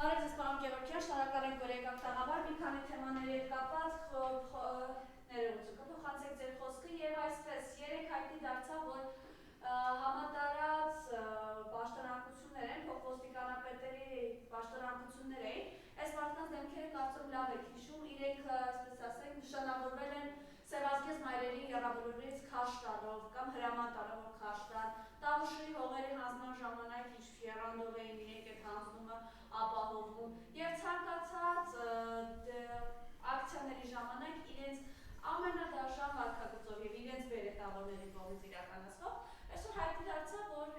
Բարև ձեզ, պարոն Գևորգյան, շնորհակալ ենք, որ եկաք տաղավար, մի քանի թեմաների հետ կապված փոխանցեք ձեր խոսքը եւ այսպես երեք հայտնի դարձավ, որ համատարած պաշտոնանկություններ են, փոխոստիկանապետերի պաշտոնանկություններ էին, այս մարդկանց դեմքերը կարծում լավ եք հիշում, իրենք, այսպես ասենք, նշանավորվել են Սևազգեզ մայրերի եռավորներից քաշ տալով կամ հրաման տալով, որ քաշ տան, Տավուշի հողերի հանձնման ժամանակ ինչ եռանդով էին իրենք այդ հանձնումը ապահովում եւ ցանկացած ակցիաների ժամանակ իրենց ամենադաշան վարքագծով եւ իրենց բերետավորների կողմից իրականացվող այսօր հայտնի դարձավ, որ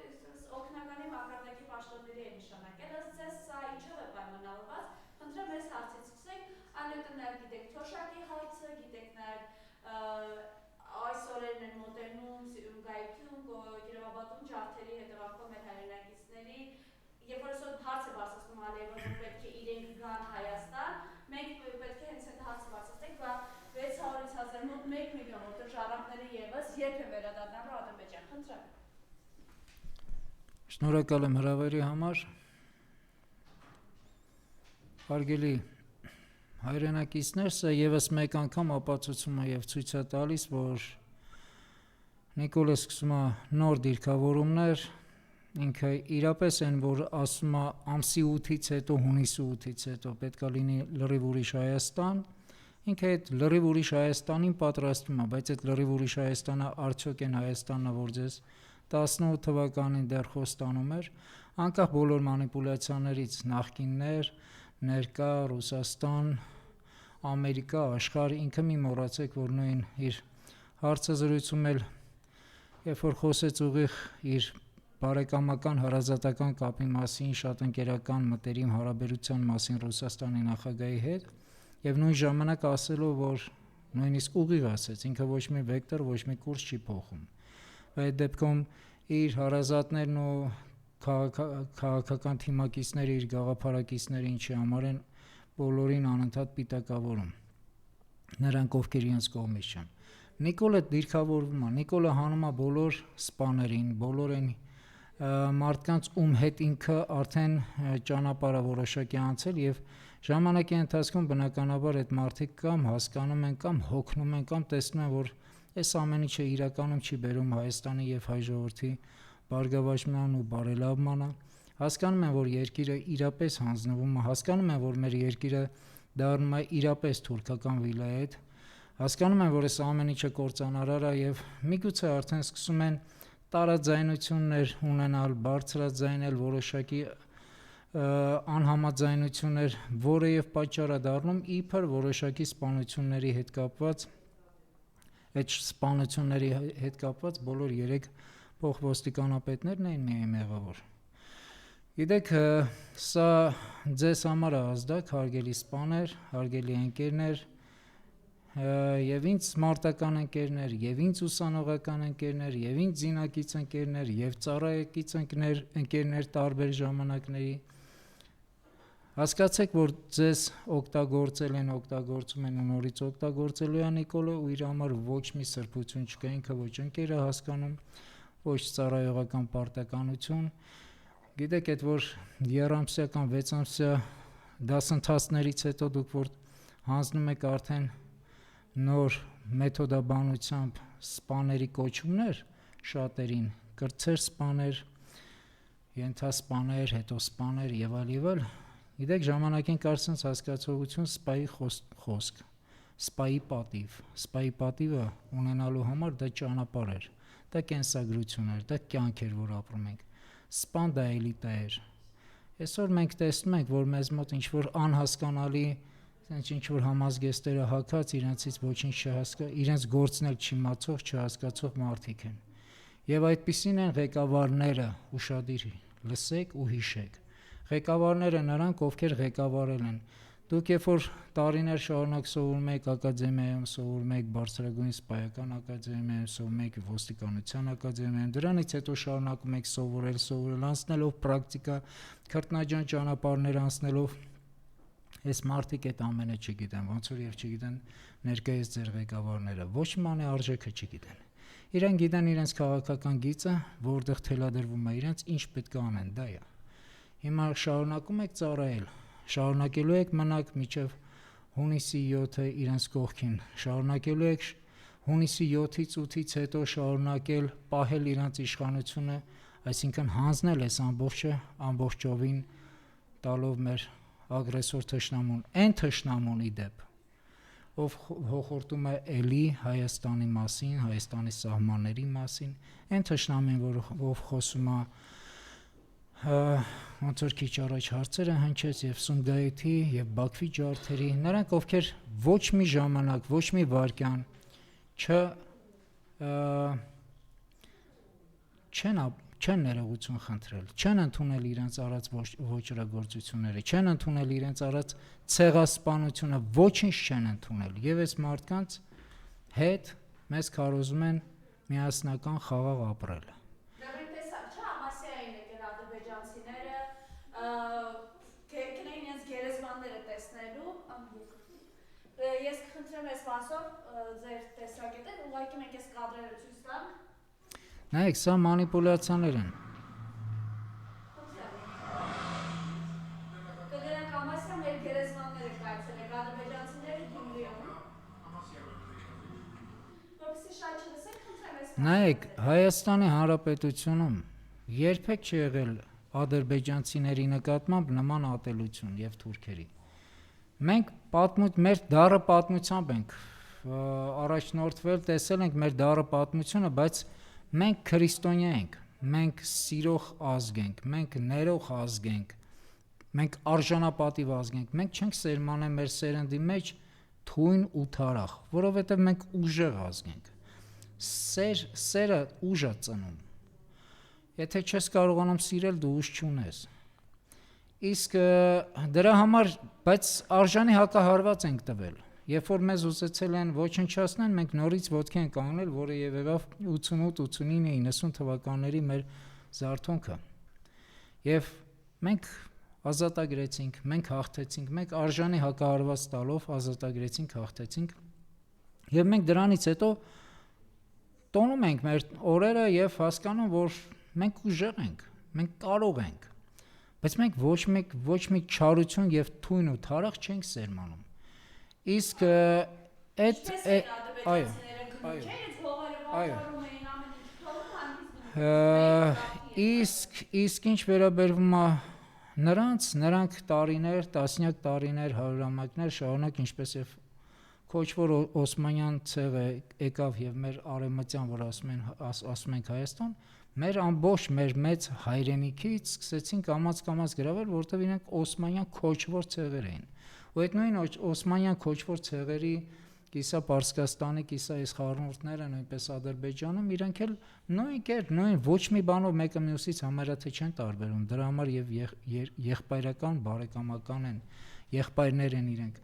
օգնականի մակարդակի պաշտոնների է նշանակել, ըստ ձեզ սա ինչով է պայմանավորված, խնդրեմ մեզ հարցից սկսենք, այլևս նաեւ գիտեք Թոշակի հարցը, գիտեք նաեւ այս օրերն են մոտենում Գայթյուն, Կիրովաբադում ջարդերի հետևանքով մեր հայրենակիցների երբ որ այսօր հարց է բարձրացնում Ալիևը, որ պետք է իրենք գան Հայաստան, մենք պետք է հենց այդ հարցը բարձրացնենք, բա 600-ից 1000 մոտ 1 միլիոն որտեղ ժառանգները եւս երբ է վերադառնալու Ադրբեջան, խնդրեմ։ Շնորհակալ եմ հրավերի համար։ Հարգելի հայրենակիցներ, սա եւս մեկ անգամ ապացուցում է եւ ցույց է տալիս, որ Նիկոլը սկսում է նոր դիրքավորումներ, ինքը իրապես են, որ ասում է ամսի 8-ից հետո, հունիսի 8-ից հետո պետք է լինի լրիվ ուրիշ Հայաստան, ինքը այդ լրիվ ուրիշ Հայաստանին պատրաստվում է, բայց այդ լրիվ ուրիշ Հայաստանը արդյոք են Հայաստանն, որ ձեզ 18 թվականին դեռ խոստանում էր, անկախ բոլոր մանիպուլյացիաներից, նախկիններ, ներկա, Ռուսաստան, Ամերիկա, աշխարհ, ինքը մի մոռացեք, որ նույն իր հարցազրույցում էլ երբ որ խոսեց ուղիղ իր բարեկամական հարազատական կապի մասին, շատ ընկերական մտերիմ հարաբերության մասին Ռուսաստանի նախագահի հետ, եւ նույն ժամանակ ասելով, որ նույնիսկ ուղիղ ասեց, ինքը ոչ մի վեկտոր, ոչ մի կուրս չի փոխում։ Այդ դեպքում իր հարազատներն ու քաղաքական թիմակիցները, իր գաղափարակիցները ինչի համար են բոլորին անընդհատ պիտակավորում, նրանք ովքեր իրենց կողմից չեն։ Նիկոլը դիրքավորվում է, Նիկոլը հանում է բոլոր սպաներին, բոլոր այն մարդկանց, ում հետ ինքը արդեն ճանապարհը որոշակի անցել եւ ժամանակի ընթացքում բնականաբար այդ մարդիկ կամ հասկանում են, կամ հոգնում են, կամ տեսնում են, որ այս ամեն ինչը իրականում չի բերում Հայաստանի եւ հայ ժողովրդի բարգավաճման ու բարելավմանը, հասկանում են, որ երկիրը իրապես հանձնվում է, հասկանում են, որ մեր երկիրը դառնում է իրապես թուրքական վիլայետ, հասկանում են, որ այս ամեն ինչը կործանարար է եւ միգուցե արդեն սկսում են տարաձայնություններ ունենալ, բարձրաձայնել որոշակի անհամաձայնություններ, որը եւ պատճառ է դառնում իբր որոշակի սպանությունների հետ կապված, այդ սպանությունների հետ կապված բոլոր 3 փոխոստիկանապետներն էին միայն մեղավոր։ Գիտեք, սա ձեզ համար է ազդակ, հարգելի սպաներ, հարգելի ընկերներ, եւ ինձ մարտական ընկերներ, եւ ինձ ուսանողական ընկերներ, եւ ինձ զինակից ընկերներ, եւ ծառայեկից ընկերներ տարբեր ժամանակների։ Հասկացեք, որ ձեզ օգտագործել են, օգտագործում են ու նորից օգտագործելու է Նիկոլը ու իր համար ոչ մի սրբություն չկա, ինքը ոչ ընկեր է հասկանում, ոչ ծառայողական պարտականություն։ Գիտեք, այդ որ 2-ամսյա կամ 6-ամսյա դասընթացներից հետո դուք որ հանձնում եք արդեն նոր մեթոդաբանությամբ սպաների կոչումներ շատերին, կրտսեր սպաներ, ենթասպաներ, հետո սպաներ եւ այլ, գիտեք, ժամանակին կար sense հասկացողություն սպայի խոսք, սպայի պատիվ, սպայի պատիվը ունենալու համար դա ճանապարհ էր, դա կենսագրություն էր, դա կյանք էր, որ ապրում ենք, սպան դա էլիտա էր։ Այսօր մենք տեսնում ենք, որ մեզ մոտ ինչ-որ անհասկանալի, ինչ-որ համազգեստերը հագած, իրենցից ոչինչ չհասկա, իրենց գործն էլ չիմացող, չհասկացող մարդիկ են։ Եվ այդպիսին են ղեկավարները, ուշադիր լսեք ու հիշեք։ Ղեկավարները նրանք, ովքեր ղեկավարել են։ Դուք երբ որ տարիներ շարունակ սովորում եք ակադեմիայում, սովորում եք բարձրագույն սպայական ակադեմիայում, սովորում եք ոստիկանության ակադեմիայում, դրանից հետո շարունակում եք սովորել, անցնելով պրակտիկա, քրտնաջան ճանապարհներ անցնելով, այս մարդիկ այդ ամենը չգիտեն, ոնց որ եւ չգիտեն ներկայիս ձեր ղեկավարները, ոչ մանի արժեքը չգիտեն։ Իրենք գիտեն իրենց քաղաքական գիծը, որտեղ թելադրվում է իրենց ինչ պետք է անեն, դա է։ Հիմա շարունակում եք ծառայել, շարունակելու եք մնաք մինչև հունիսի 7-ը իրենց կողքին, շարունակելու եք հունիսի 7-ից 8-ից հետո շարունակել պահել իրենց իշխանությունը, այսինքն հանձնել այս ամբողջը ամբողջովին տալով մեր ագրեսոր թշնամուն, այն թշնամուն ի դեպ, ով հոխորտում է էլի Հայաստանի մասին, Հայաստանի սահմանների մասին, այն թշնամին, ով խոսում է ոնց որ քիչ առաջ հարցերը հնչեց եւ Սումգայիթի եւ Բաքվի ջարդերի, նրանք ովքեր ոչ մի ժամանակ, ոչ մի վայրկյան չեն ներողություն խնդրել, չեն ընդունել իրենց արած ոճրագործությունները, չեն ընդունել իրենց արած ցեղասպանությունը, ոչինչ չեն ընդունել եւ այս մարդկանց հետ մեզ քարոզում են միասնական խաղաղ ապրել։ Ես կխնդրեմ այս մասով ձեր տեսակետը, ուղղակի մենք այս կադրերը ցույց տանք։ Նայեք, սա մանիպուլյացիաներ են։ Կներեք ամասյա մեր գերեզմանները կայցելեք ադրբեջանցիները Գյումրիում։ Որպեսզի շատ չլսեք, խնդրեմ այս։ Նայեք, Հայաստանի Հանրապետությունում երբեք չի եղել ադրբեջանցիների նկատմամբ նման ատելություն եւ թուրքերի։ Մենք մեր դառը պատմությամբ ենք առաջնորդվել, տեսել ենք մեր դառը պատմությունը, բայց մենք քրիստոնյա ենք, մենք սիրող ազգ ենք, մենք ներող ազգ ենք, մենք արժանապատիվ ազգ ենք, մենք չենք սերմանել մեր սերնդի մեջ թույն ու թարախ, որովհետև մենք ուժեղ ազգ ենք։ Սերը ուժ է ծնում։ Եթե չես կարողանում սիրել, դու ուժ չունես։ Իսկ դրա համար, բայց արժանի հակահարված ենք տվել։ Երբ որ մեզ ուզեցել են ոչնչացնել, մենք նորից ոտքի ենք կանգնել, որը եւ եղավ 88, 89, 90 թվականների մեր զարթոնքը։ Եվ մենք ազատագրեցինք, մենք հաղթեցինք, մենք արժանի հակահարված տալով ազատագրեցինք, հաղթեցինք։ Եվ մենք դրանից հետո տոնում ենք մեր օրերը եւ հասկանում, որ մենք ուժեղ ենք, մենք կարող ենք։ Բայց մենք ոչ մի չարություն եւ թույն ու թարախ չենք սերմանում։ Իսկ իսկ ինչ վերաբերվում է նրանք տարիներ, տասնյակ տարիներ, հարյուրամյակներ շարունակ ինչպես եւ քոչվոր Օսմանյան ցեղը եկավ եւ մեր արևմտյան, որ ասում ենք Հայաստան, մեր ամբողջ մեր մեծ հայրենիքից սկսեցին կամաց գրավել, որովհետև իրենք Օսմանյան քոչվոր ցեղեր էին։ Ու այդ նույն Օսմանյան քոչվոր ցեղերի կիսա Պարսկաստանի, կիսա այս խառնուրդները, նույնպես Ադրբեջանում, իրենք էլ նույն կերպ, նույն ոչ մի բանով մեկը մյուսից համարյա թե չեն տարբերում։ Դրա համար եւ եղբայրական, բարեկամական են, եղբայրներ են իրենք։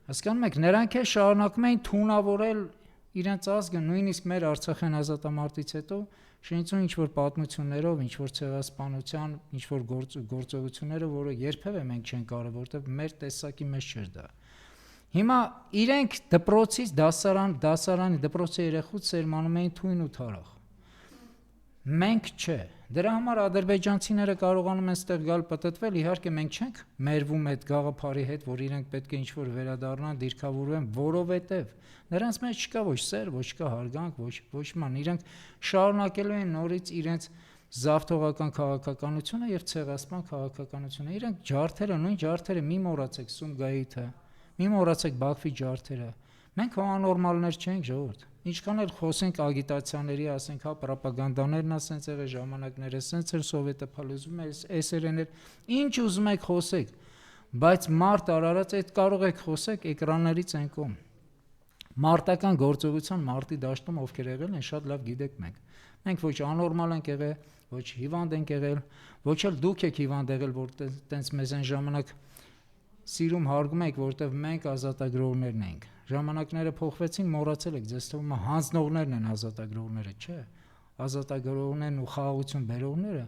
Հասկանում եք, նրանք էլ շարունակում էին թունավորել իրենց ազգը, նույնիսկ մեր Արցախյան ազատամարտից հետո շնչում ինչ-որ պատմություններով, ինչ-որ ցեղասպանության, ինչ-որ գործողությունները, որը երբևէ մենք չենք կարել, որտեղ մեր տեսակի մեջ չէր դա։ Հիմա իրենք դպրոցից դպրոցի երեխուց սերմանում էին թույն ու թարախ։ Մենք չէ։ Դրա համար ադրբեջանցիները կարողանում են ստեղ գալ պատտվել, իհարկե մենք չենք մերվում այդ գաղափարի հետ, որ իրենք պետք է ինչ-որ վերադառնան, դիրքավորվեն, որովհետև նրանց մեջ չկա ոչ սեր, ոչ կա հարգանք, ոչ ման, իրենք շարունակելու են նորից իրենց զավթողական քաղաքականությունը եւ ցեղասպան քաղաքականությունը։ Իրենք ջարդերը, նույն ջարդերը մի մոռացեք Սումգայիթը, մի մոռացեք Բաքվի ջարդերը։ Մենք աննորմալներ չենք, ժողովուրդ։ Ինչքան էլ խոսենք ագիտացիաների, ասենք, հա, ռոպագանդաներն ասենց եղել ժամանակները, ասենց էր սովետը փալուզում էր, էսերեն էր, ինչ ուզում եք խոսեք, բայց մարդ արարած այդ կարող եք խոսեք էկրաններից այն կողմ։ Մարտական գործողության մարտի դաշտում ովքեր եղել են, շատ լավ գիտեք մենք։ Մենք ոչ աննորմալ ենք եղել, ոչ հիվանդ ենք եղել, ոչ էլ դուք եք հիվանդ եղել, որ տենց մեզ այն ժամանակ սիրում հարգում եք, որտեվ մենք ազատագրողներն ենք։ Ժամանակները փոխվեցին, մոռացել եք, ձեզ թվում է հանձնողներն են ազատագրողները, չէ։ Ազատագրողներն ու խաղաղություն բերողները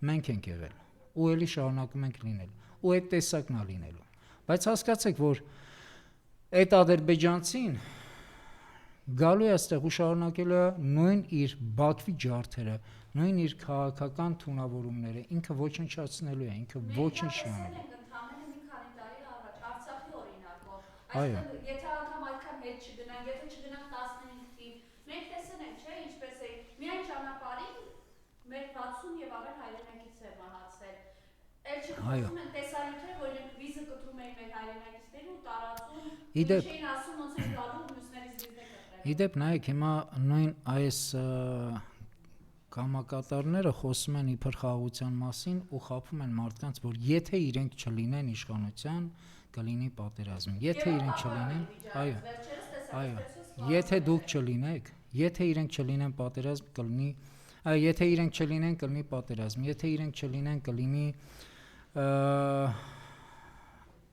մենք ենք եղել, ու ելի շարունակում ենք լինել, ու այդ տեսակն է լինելու։ Բայց հասկացեք, որ այդ ադրբեջանցին գալու է այստեղ ու շարունակելու է նույն իր Բաքվի ջարդերը, նույն իր քաղաքական թունավորումները, ինքը ոչնչացնելու է, ինքը ոչինչ չի անելու։ Այսինքն, եթե անգամ այդքան հետ չգնանք, եթե չգնանք 15 թիվ, մենք տեսնենք, չէ, ինչպես է, միայն ճանապարհին մեր 60 եւ ավել հայրենակից է մահացել։ Էլ չխոսում են տեսանյութերը, որ իրենք վիզը կտրում էին մեր հայրենակիցներին ու տարածում, չէին ասում ոնց են գալու մյուսներից վիզը կտրել։ Իդեպ նայեք, հիմա նույն այս կամակատարները խոսում են իբր խաղաղության մասին ու խաբում են մարդկանց, որ եթե իրենք չլինեն իշխանության, կլինի պատերազմ։ Եթե իրենք չլինեն, եթե դուք չլինեք, եթե իրենք չլինեն պատերազմ կլինի, եթե իրենք չլինեն կլինի պատերազմ, եթե իրենք չլինեն կլինի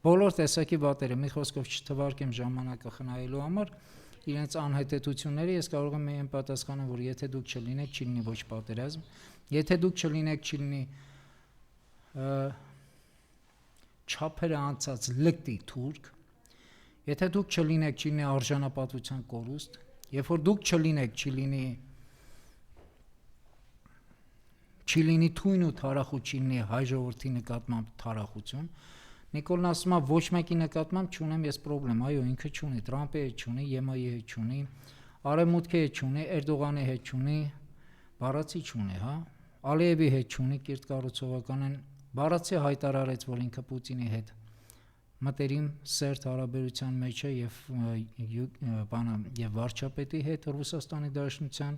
բոլոր տեսակի վատերը, մի խոսքով չթվարկեմ ժամանակը խնայելու համար, իրենց անհետեցությունները ես կարող եմ միայն պատասխանել, որ եթե դուք չլինեք, չի լինի ոչ պատերազմ, եթե դուք չլինեք, չի լինի չափերը անցած լկտի թուրք, եթե դուք չլինեք, չի լինի արժանապատվության կորուստ, երբ որ դուք չլինեք, չի լինի թույն ու թարախություն, չի լինի հայ ժողովրդի նկատմամբ թարախություն, Նիկոլն ասում է ոչ մեկի նկատմամբ չունեմ ես պրոբլեմ, այո ինքը չունի, Տրամպի հետ չունի, ԵՄ-ի հետ չունի, Արևմուտքի հետ չունի, Էրդողանի հետ չունի, բառացի չունի, հա, Ալիևի հետ չունի, կիրթ կառուցողականն բառացի հայտարարեց, որ ինքը Պուտինի հետ մտերիմ սերտ հարաբերության մեջ է եւ վարչապետի հետ Ռուսաստանի Դաշնության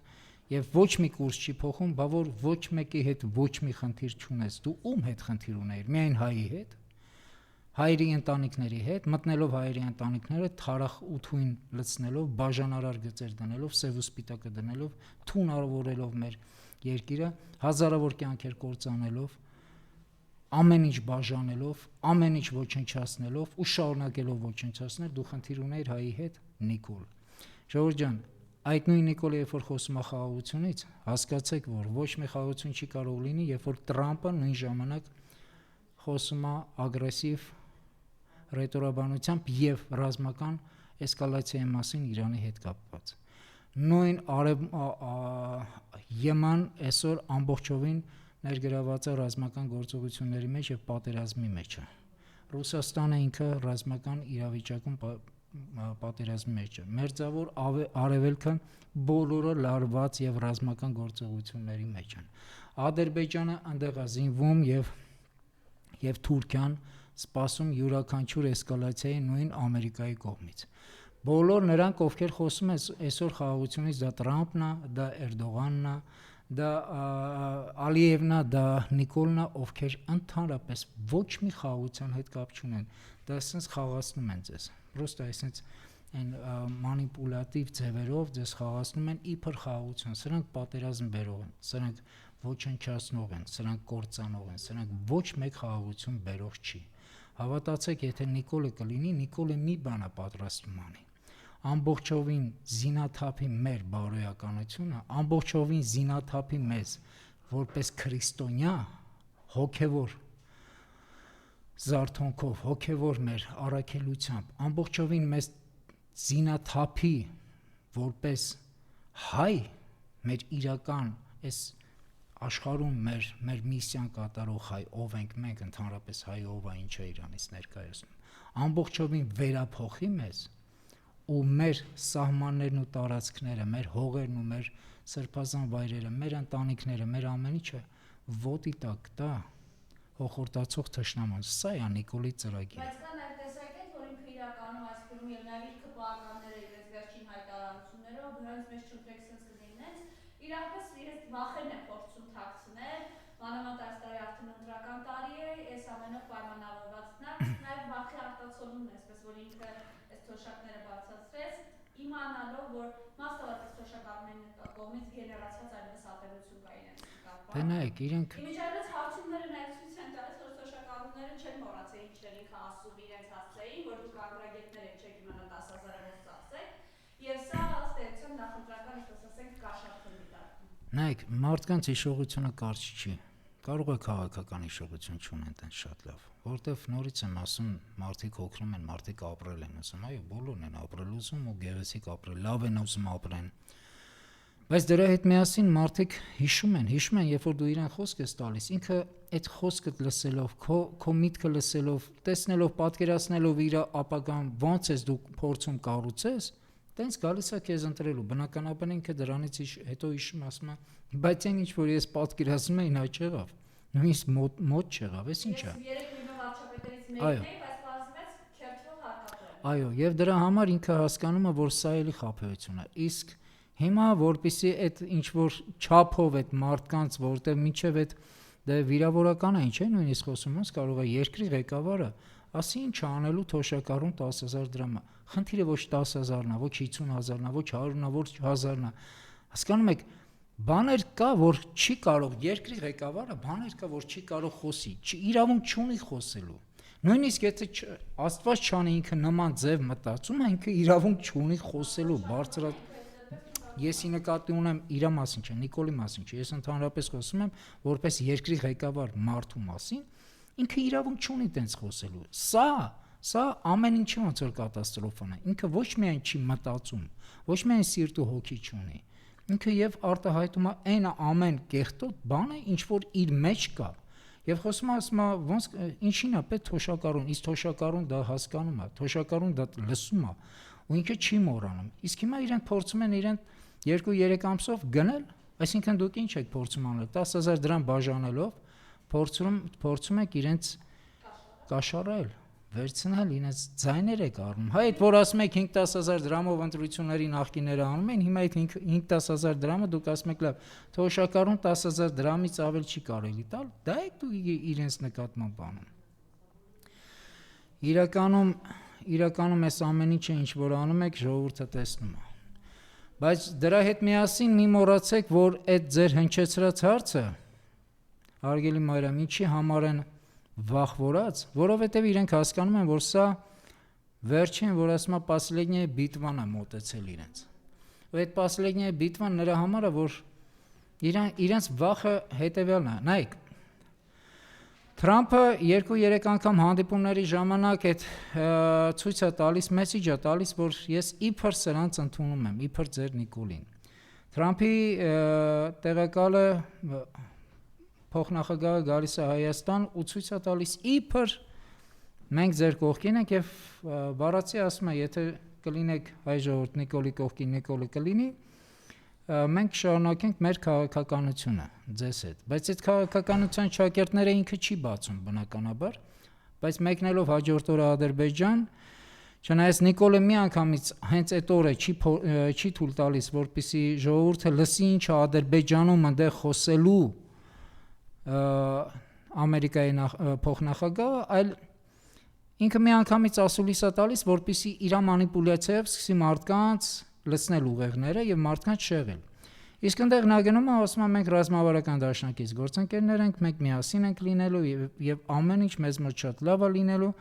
եւ ոչ մի կուրս չի փոխում, բա որ ոչ մեկի հետ ոչ մի խնդիր չունես, դու ում հետ խնդիր ունեիր, միայն հայի հետ, հայերի ընտանիքների հետ, մտնելով հայերի ընտանիքները թարախ ու թույն լցնելով, բաժանարար գծեր դնելով, սև ու սպիտակը դնելով, թուն արվորելով մեր երկիրը, հազարավոր կյանքեր կործանելով, ամեն ինչ բաժանելով, ամեն ինչ ոչնչացնելով ու շարունակելով ոչնչացնել, դու խնդիր ունեիր հայի հետ, Նիկոլ։ Ժողովուրդ ջան, այդ նույն Նիկոլը երբ որ խոսում է խաղաղությունից, հասկացեք, որ ոչ մի խաղաղություն չի կարող լինի, երբ որ Տրամպը նույն ժամանակ խոսում է ագրեսիվ ռետորաբանությամբ եւ ռազմական էսկալացիայի մասին Իրանի հետ կապված։ Նույն ԵՄ-ն այսօր ամբողջովին ներգրաված է ռազմական գործողությունների մեջ եւ պատերազմի մեջ է։ Ռուսաստանը ինքը ռազմական իրավիճակում պատերազմի մեջ է։ Մերձավոր արևելքը բոլորը լարված եւ ռազմական գործողությունների մեջ են։ Ադրբեջանը այնտեղ է զինվում եւ Թուրքիան սպասում յուրաքանչյուր էսկալացիայի նույն Ամերիկայի կողմից։ Բոլոր նրանք, ովքեր խոսում են այսօր խաղաղությունից, դա Տրամպն է, դա Էրդողանն է, դա Ալիևն է, դա Նիկոլն է, ովքեր ընդհանրապես ոչ մի խաղաղության հետ կապ չունեն, դա այսպես խաղացնում են ձեզ։ Պրոստը այսպես այն մանիպուլատիվ ձևերով ձեզ խաղացնում են իբր խաղաղություն։ Սրանք պատերազմ բերող են, սրանք ոչնչացնող են, սրանք կործանող են, սրանք ոչ մեկ խաղաղություն բերող չի։ Հավատացեք, եթե Նիկոլը կլինի, Նիկոլը մի բան է պատրաստվում անի։ Ամբողջովին զինաթափի մեր բարոյականությունը, ամբողջովին զինաթափի մեզ որպես քրիստոնյա հոգևոր զարթոնքով, հոգևոր մեր առաքելությամբ, ամբողջովին մեզ զինաթափի որպես հայ մեր իրական այս աշխարհում մեր միսիան կատարող հայ, ով ենք մենք ընդհանրապես հայ, ով է ինչ է Իրանից ներկայացնում, ամբողջովին վերափոխի մեզ ու մեր սահմաններն ու տարածքները, մեր հողերն ու մեր սրբազան վայրերը, մեր ընտանիքները, մեր ամեն ինչը ոտի տակ տա հոխորտացող թշնաման։ Սա է Նիկոլի ծրագիրը։ Բայց կան այդ տեսակետ, որ ինքը իրականում այս փուլում եւ նաեւ իր կպահականները իրենց վերջին հայտարարություններով հենց մեզ չընտրեք sense կլինենց, իրապես իրենց վախերն է փորձում թաքցնել, մանավանդ այս տարի արդեն ընտրական տարի է, այս ամենով պայմանավորված նաեւ վախի արտացոլումն է, այսպես որ ինքը այս թոշակները բացացրեց, իմանալով, որ մասնավորապես թոշակառուների կողմից գեներացված այնպես ատելություն կա իրենց կապված։ Դե նայեք, իրենք Իմիջիայլոց հարցումները նաեւ ցույց են տալիս, որ թոշակառուները չեն մոռացել ինչեր ինքը ասում իրենց հասցեին, որ դուք անգրագետներ եք իմանա 10,000-ով ծախսեք, եւ սա ըստ էության նախընտրական, ինչպես ասենք, կաշառք է դարձնում։ նայեք, մարդկանց հիշողությունը կարճ չի։ Կարող է քաղաքական հիշողություն չունեն տենց շատ լավ, որտեվ նորից եմ ասում, մարդիկ հոգնում են, մարդիկ ապրել են, ասում, այո, բոլորն են ապրել ուզում ու գեղեցիկ ապրել, լավ են ուզում ապրեն։ Բայց դրա հետ միասին մարդիկ հիշում են, երբ որ դու իրեն խոսք ես տալիս, ինքը այդ խոսքը լսելով, քո միտքը լսելով, տեսնելով, պատկերացնելով իր ապագան, ոնց ես դու փորձում կառուցես, տենց գալիս է քեզ ընտրելու։ Բնականաբար ինքը դրանից հետո հիշում ասում է, բայց այն ինչ որ ես պատկերացնում էի, նա չեղավ։ Նույնիսկ մոտ չեղավ, էս ի՞նչ է։ Ես 3 միլիոն վարչապետերից մեկն էի, բայց բազմից քերթվող հարկատու։ Այո, եւ դրա համար ինքը հասկանում է, որ սա էլի խաբեություն է։ Իսկ հիմա որպեսի այդ ինչ որ չափով այդ մարդկանց, որտեղ միջև այդ դե վիրավորական է, ինչ է նույնիսկ խոսում ես, կարող է երկրի ղեկավարը ասի ինչ անելու թոշակառուն 10000 դրամը։ Խնդիրը ոչ 10000-ն է, ոչ 50000-ն է, ոչ 100-ն է, ոչ 1000-ն է։ Հասկանում եք, բաներ կա, որ չի կարող երկրի ղեկավարը, բաներ կա, որ չի կարող խոսի, իրավունք չունի խոսելու։ Նույնիսկ եթե Աստված չանի ինքը նման ձև մտածում է, ինքը իրավունք չունի խոսելու, բարձրად Եսի նկատի ունեմ իր մասին չէ, Նիկոլի մասին չէ, ես ընդհանրապես խոսում եմ որպես երկրի ղեկավար մարդու մասին, ինքը իրավունք չունի տենց խոսելու։ Սա ամեն ինչի ոնց որ կատաստրոֆան է։ Ինքը ոչ միայն չի մտածում, ոչ միայն սիրտ ու հոգի չունի։ Ինքը եւ արտահայտում է այն ամեն կեղտոտ բանը, ինչ որ իր մեջ կա։ Եվ խոսում ասում է ոնց ինչին է պետք թոշակառուն, իսկ թոշակառուն դա հասկանում է, թոշակառուն դա լսում է ու ինքը չի մոռանում։ Իսկ հիմա իրենք փորձում են իրեն 2-3 ամսով գնել, այսինքն դուք ինչ եք փորձում անել 10000 դրամ բաժանելով, փորձում եք իրենց կաշառել, վերցնել, իրենց ձայներ եք առնում։ Հա այդ որ ասում եք 5-10000 դրամով ընտրությունների նախկիները անում են, հիմա այդ 5-10000 դրամը դուք ասում եք լավ, թոշակառուն 10000 դրամից ավել չի կարելի տալ, դա եք դու իրենց նկատմամբ անում։ Իրականում այս ամեն ինչը ինչ որ անում եք, ժողովուրդը տեսնում է։ Բայց դրա հետ միասին մի մոռացեք, որ այդ ձեր հնչեցրած հարցը, հարգելի մայրամ, ինչի համար են վախվորած, որովհետև իրենք հասկանում են, որ սա վերջին, որ ասում է последняя битвան է մոտեցել իրենց։ Ու այդ последняя битвան նրա համար է, որ իրենց վախը հետևյալն է։ Նայեք, Թրամփը 2-3 անգամ հանդիպումների ժամանակ այդ ցույց է տալիս, մեսիջ է տալիս, որ ես իբր սրանց ընդունում եմ, իբր ձեր Նիկոլին։ Թրամփի տեղակալը փոխնախագահը գալիս է Հայաստան ու ցույց է տալիս իբր մենք ձեր կողքին ենք եւ բառացի ասում է, եթե կլինեք հայ ժողովուրդ Նիկոլի կողքին, Նիկոլը կլինի, մենք շարունակենք մեր քաղաքականությունը ձեզ հետ, բայց այդ քաղաքականության ճակերտները ինքը չի բացում բնականաբար, բայց մեկնելով հաջորդ օրը Ադրբեջան, չնայած Նիկոլը մի անգամից հենց այդ օրը չի թույլ տալիս, որպեսզի ժողովուրդը լսի ինչ է Ադրբեջանում այնտեղ խոսելու Ամերիկայի փոխնախագահը, այլ ինքը մի անգամից ասուլիս է տալիս, որպեսզի իր մանիպուլյացիայով սկսի մարդկանց լցնել ուղեղները եւ մարդկանց շեղել։ Իսկ այնտեղ նա գնում է ասում է մենք ռազմավարական դաշնակից գործընկերներ ենք, մենք միասին ենք լինելու եւ ամեն ինչ մեզ մոտ շատ լավ է լինելու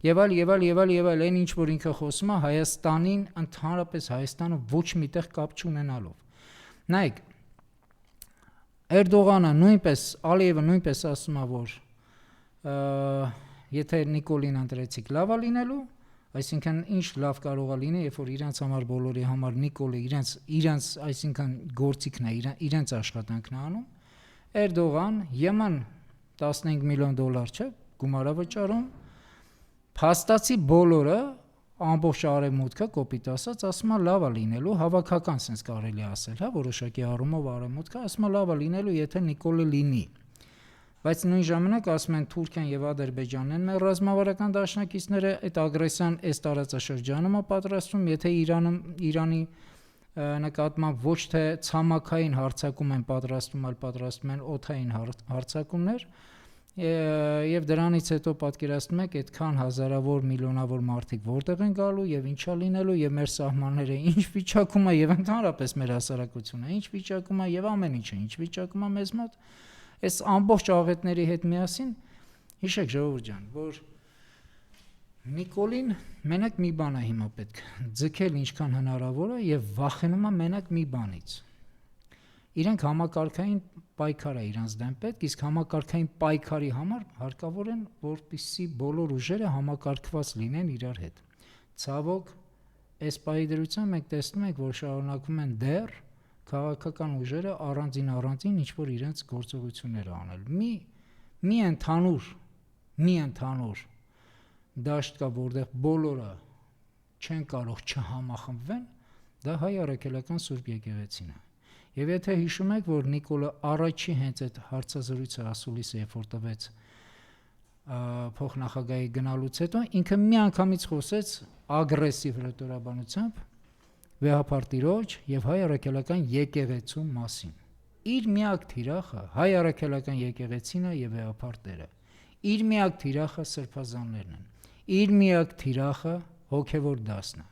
եւ այլ, այն ինչ որ ինքը խոսում է Հայաստանին, ընդհանրապես Հայաստանը ոչ միտեղ կապ չունենալով։ Նայեք, Էրդողանը նույնպես, Ալիևը նույնպես ասում է, որ եթե Նիկոլին ընտրեցիք լավ է լինելու, այսինքն ինչ լավ կարող է լինի, երբ որ իրենց համար բոլորի համար Նիկոլը իրենց այսինքն գործիքն է, իրենց աշխատանքն է անում։ Էրդողան Եմեն $15 միլիոն չէ, գումար է վճարում։ Փաստացի բոլորը ամբողջ արևմուտքը կոպիտ ասած ասում է լավ է լինելու, հավաքական sense կարելի ասել, հա, որոշակի առումով արևմուտքը ասում է լավ է լինելու, եթե Նիկոլը լինի։ Բայց նույն ժամանակ ասում են Թուրքիան եւ Ադրբեջանն են մեր ռազմավարական դաշնակիցները, այդ ագրեսիան այս տարածաշրջանում է պատրաստվում, եթե Իրանի նկատմամբ ոչ թե ցամաքային հարձակում են պատրաստվում, այլ պատրաստում են օդային հարձակումներ, եւ դրանից հետո պատկերացնում եք այդքան հազարավոր միլիոնավոր մարդիկ որտեղ են գալու եւ ինչա լինելու եւ մեր սահմանները ինչ վիճակում է եւ ընդհանրապես մեր հասարակությունը ինչ վիճակում է եւ ամեն ինչը ինչ վիճակում է մեզ մոտ։ Այս ամբողջ աղետների հետ միասին հիշեք ժողովուրդ ջան, որ Նիկոլին մենակ մի բան է հիմա պետք ձգել ինչքան հնարավոր է եւ վախենում է մենակ մի բանից։ Իրենք համակարգային պայքար է իրանց դեմ պետք, իսկ համակարգային պայքարի համար հարկավոր են, որպեսզի բոլոր ուժերը համակարգված լինեն իրար հետ։ Ցավոք, այս պահի դրությամբ մենք տեսնում ենք, որ շարունակվում են դեռ քաղաքական ուժերը առանձին ինչ որ իրենց գործողություններ անել։ Մի ընդհանուր դաշտ կա, որտեղ բոլորը չեն կարող չհամախմբվեն, դա հայ առաքելական Սուրբ եկեղեցին է։ Եվ եթե հիշում եք, որ Նիկոլը առաջի հենց այդ հարցազրույցը ասուլիսը երբ որ տվեց փոխնախագահի գնալուց հետո ինքը միանգամից խոսեց ագրեսիվ հրետորաբանությամբ վեհապարտիրոջ եւ հայ առաքելական եկեղեցու մասին։ Իր միակ թիրախը հայ առաքելական եկեղեցին է եւ վեհապարտերը։ Իր միակ թիրախը սրբազաններն են։ Իր միակ թիրախը հոգևոր դասն է։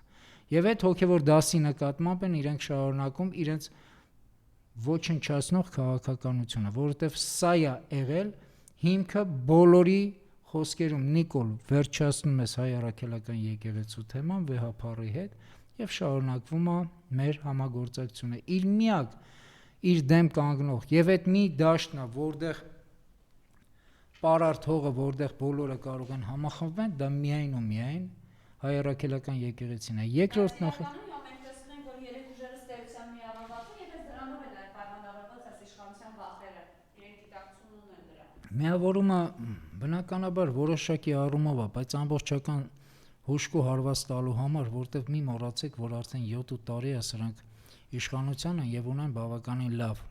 Եվ այդ հոգևոր դասի նկատմամբ են իրենք շարունակում իրենց ոչնչացնող քաղաքականությունը, որովհետև սա է եղել հիմքը բոլորի խոսքերում Նիկոլ վերջացնում ես հայ առաքելական եկեղեցու թեման վեհապարի հետ եւ շարունակվում է մեր համագործակցությունը իր դեմ կանգնող եւ այդ մի դաշտն է, որտեղ պարարտ հողը, որտեղ բոլորը կարող են համախմբվել, դա միայն ու միայն հայ առաքելական եկեղեցին է։ Երկրորդ մենք տեսնում ենք, որ երեք ուժերը ստերության միավորված են եւ այս դրանով էլ այդ պայմանավորված այս իշխանության վախերը իրենք դիտակցություն ունեն դրա։ Միավորումը բնականաբար որոշակի առումով է, բայց ամբողջական հուշկու հարված տալու համար, որտեղ մի մոռացեք, որ արդեն 7 տարի է սրանք իշխանության են եւ ունեն բավականին լավ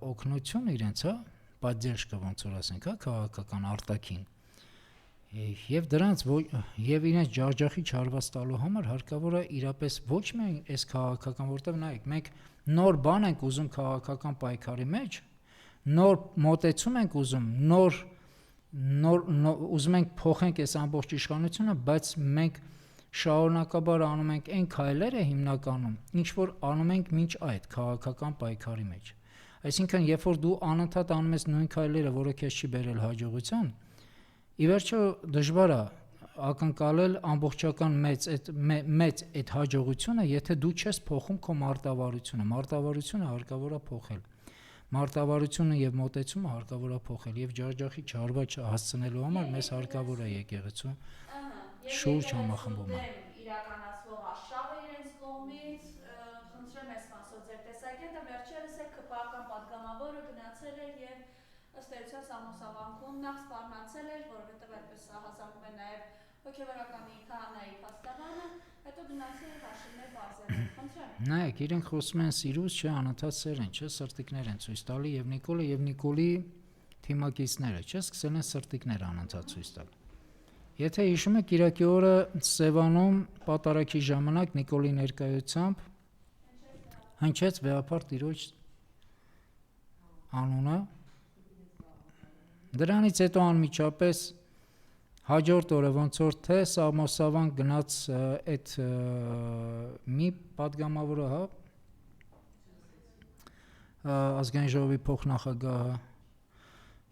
օգնություն իրենց, հա, պատժեշկը ոնց որ ասենք, հա, քաղաքական արտաքին։ Եվ դրանց եւ իրենց ջախջախի չարված տալու համար հարկավոր է իրապես ոչ միայն այս քաղաքական, որտեղ նայեք, մենք նոր բան ենք ուզում քաղաքական պայքարի մեջ, նոր մոտեցում ենք ուզում, նոր ուզում ենք փոխենք այս ամբողջ իշխանությունը, բայց մենք շարունակաբար անում ենք այն քայլերը հիմնականում, ինչ որ անում ենք մինչ այդ քաղաքական պայքարի մեջ։ Այսինքն, երբ որ դու անընդհատ անում ես նույն քայլերը, որը քեզ չի բերել հաջողության, ի վերջո դժվար է ակնկալել ամբողջական մեծ այդ հաջողությունը, եթե դու չես փոխում քո մարտավարությունը հարկավոր է փոխել։ Մարտավարությունը եւ մոտեցումը հարկավոր է փոխել եւ ջախջախի չարված հասցնելու համար մեզ հարկավոր է եկեղեցու շուրջ համախմբումը։ Իրականացվող աշխարհը իրենց կողմից խնդրեմ ես մասով ձեր տեսակետը վերջերս է ԿՊԱ-ական պատգամավորը գնացել էր եւ ըստ էության Սամոսավանքում նախ սպառնացել էր, որովհետեւ այդպես հասարակում է նաեւ հոգեվորականի քահանայի փաստաբանը, հետո գնացել էր հաշիվներ բարձրել։ Խնդրեմ։ Նայեք, իրենք խոսում են սիրուց, չէ, անընդհատ սեր են, չէ, սրտիկներ են ցույց տալի եւ Նիկոլը եւ Նիկոլի թիմակիցները, չէ, սկսել են սրտիկներ անընդհատ ցույց տալ։ Եթե հիշում եք, Կիրակի օրը Սևանում պատարագի ժամանակ Նիկոլի ներկայությամբ հնչեց վեհապարտ Տիրոջ անունը։ Դրանից հետո անմիջապես հաջորդ օրը ոնց որ թե Սամոսավան գնաց այդ մի պատգամավորը, հա, ազգային ժողովի փոխնախագահը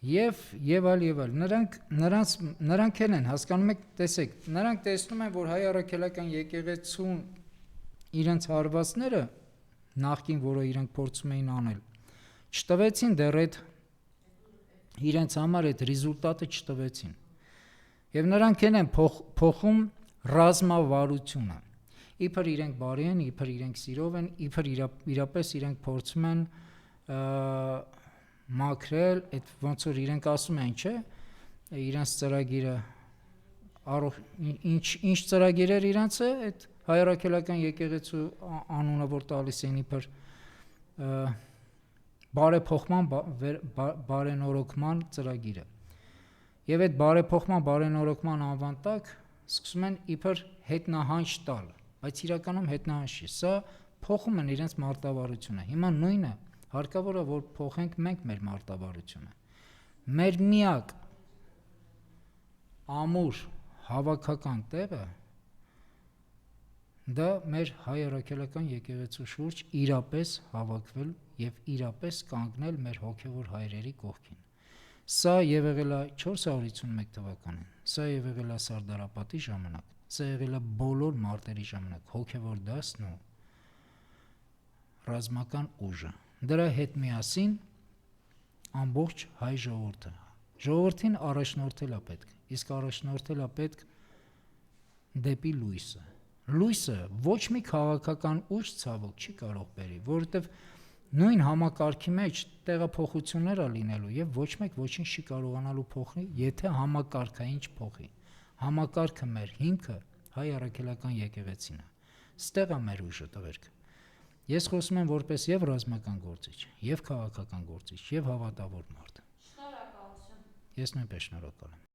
եւ այլ նրանք են հասկանում եք, տեսեք, նրանք տեսնում են, որ հայ առաքելական եկեղեցուն իրենց հարվածները նախքին, որը իրենք փորձում էին անել, չտվեցին դեռ այդ իրենց համար այդ ռեզուլտատը չտվեցին։ Եվ նրանք են փոխում ռազմավարությունը։ Իբր իրենք բարի են, իբր իրենք սիրով են, իբր իրապես իրենք փորձում են մաքրել, այդ ոնց որ իրենք ասում են, չէ, իրենց ծրագիրը ինչ ծրագիր էր իրենցը, այդ հայ առաքելական եկեղեցու անունը որ տալիս են իբր բարեփոխման բարենորոգման ծրագիրը։ Եվ այդ բարենորոգման անվան տակ սկսում են իբր հետնահանջ տալ, բայց իրականում հետնահանջ չի։ Սա փոխում են իրենց մարտավարությունը։ Հիմա նույնը հարկավոր է որ փոխենք մենք մեր մարտավարությունը։ Մեր միակ ամուր հավաքական տեղը դա մեր հայ առաքելական եկեղեցու շուրջ իրապես հավաքվել եւ իրապես կանգնել մեր հոգեվոր հայրերի կողքին։ Սա եղել է 451 թվականին, սա եղել է Սարդարապատի ժամանակ, սա եղել է բոլոր մարտերի ժամանակ, հոգեվոր դասն ու ռազմական ուժը։ Դրա հետ միասին ամբողջ հայ ժողովուրդը։ Ժողովրդին առաջնորդել է պետք, իսկ առաջնորդել է պետք դեպի լույսը։ լույսը ոչ մի քաղաքական ուժ ցավոք չի կարող բերի, որովհետև նույն համակարգի մեջ տեղափոխություններ է լինելու եւ ոչ մեկ ոչինչ չի կարողանալու փոխի, եթե համակարգային չփոխի։ Համակարգը մեր հիմքը հայ առաքելական եկեղեցին է։ Ստեղ է մեր ուժը, տղերք։ Ես խոսում եմ որպես եւ ռազմական գործիչ, եւ քաղաքական գործիչ, եւ հավատավոր մարդ։ Շնորհակալություն։ Ես նույնպես շնորհակալ եմ։